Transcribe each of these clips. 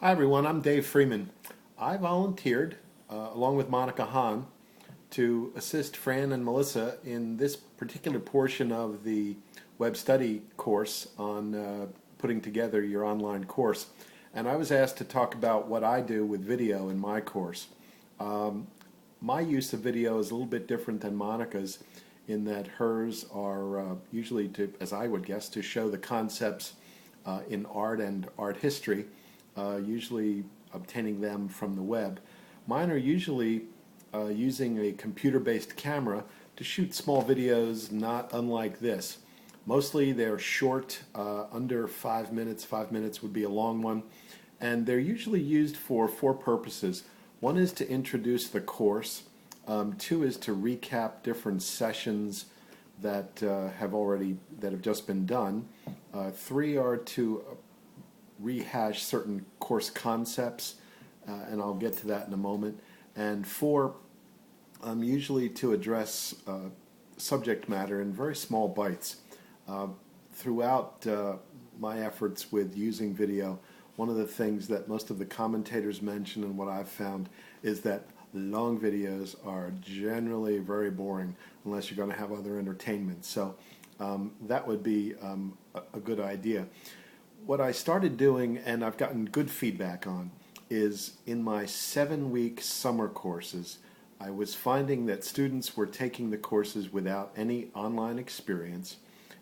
Hi everyone, I'm Dave Freeman. I volunteered, along with Monica Hahn, to assist Fran and Melissa in this particular portion of the web study course on putting together your online course. And I was asked to talk about what I do with video in my course. My use of video is a little bit different than Monica's in that hers are usually to, as I would guess, to show the concepts in art and art history, usually obtaining them from the web. Mine are usually using a computer-based camera to shoot small videos not unlike this. Mostly they're short, under 5 minutes. 5 minutes would be a long one. And they're usually used for four purposes. One is to introduce the course. Two is to recap different sessions that have just been done. Three are to rehash certain course concepts, and I'll get to that in a moment. And four, usually to address subject matter in very small bites. Throughout my efforts with using video, one of the things that most of the commentators mention and what I've found is that long videos are generally very boring unless you're going to have other entertainment. So that would be a good idea. What I started doing, and I've gotten good feedback on, is in my 7-week summer courses, I was finding that students were taking the courses without any online experience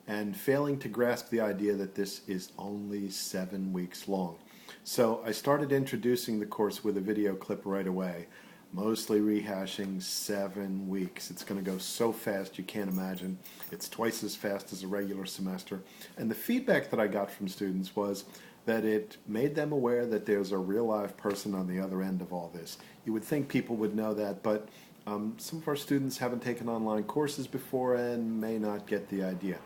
and failing to grasp the idea that this is only 7 weeks long. So I started introducing the course with a video clip right away, mostly rehashing 7 weeks. It's going to go so fast you can't imagine. It's twice as fast as a regular semester. And the feedback that I got from students was that it made them aware that there's a real live person on the other end of all this. You would think people would know that, but some of our students haven't taken online courses before and may not get the idea.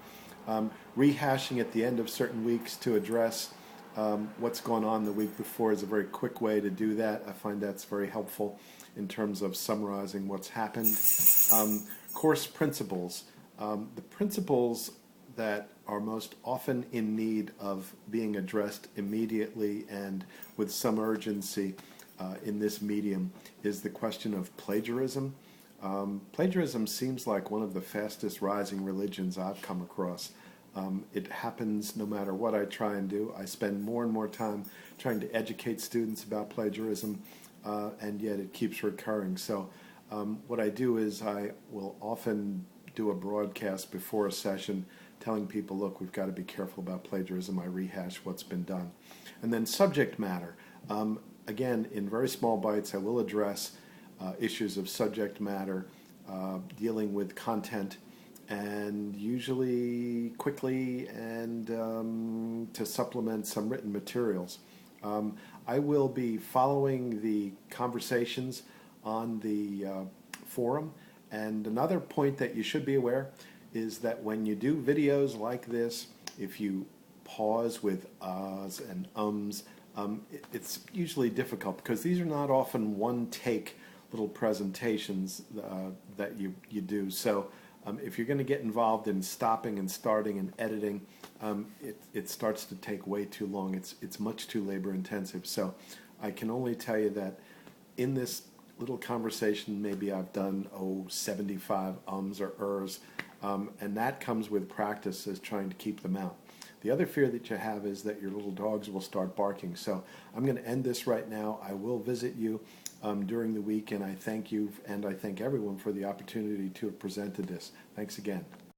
Rehashing at the end of certain weeks to address what's going on the week before is a very quick way to do that. I find that's very helpful in terms of summarizing what's happened. Course principles. The principles that are most often in need of being addressed immediately and with some urgency in this medium is the question of plagiarism. Plagiarism seems like one of the fastest rising religions I've come across. It happens no matter what I try and do. I spend more and more time trying to educate students about plagiarism, and yet it keeps recurring. So what I do is I will often do a broadcast before a session telling people, look, we've got to be careful about plagiarism. I rehash what's been done. And then subject matter. Again, in very small bites, I will address issues of subject matter, dealing with content, and usually quickly and to supplement some written materials. I will be following the conversations on the forum, and another point that you should be aware is that when you do videos like this, if you pause with ahs and ums, it's usually difficult because these are not often one-take little presentations that you do. So if you're going to get involved in stopping and starting and editing, it starts to take way too long. It's much too labor intensive. So I can only tell you that in this little conversation, maybe I've done 75 ums or ers, and that comes with practice as trying to keep them out. The other fear that you have is that your little dogs will start barking. So I'm going to end this right now. I will visit you during the week, and I thank you and I thank everyone for the opportunity to have presented this. Thanks again.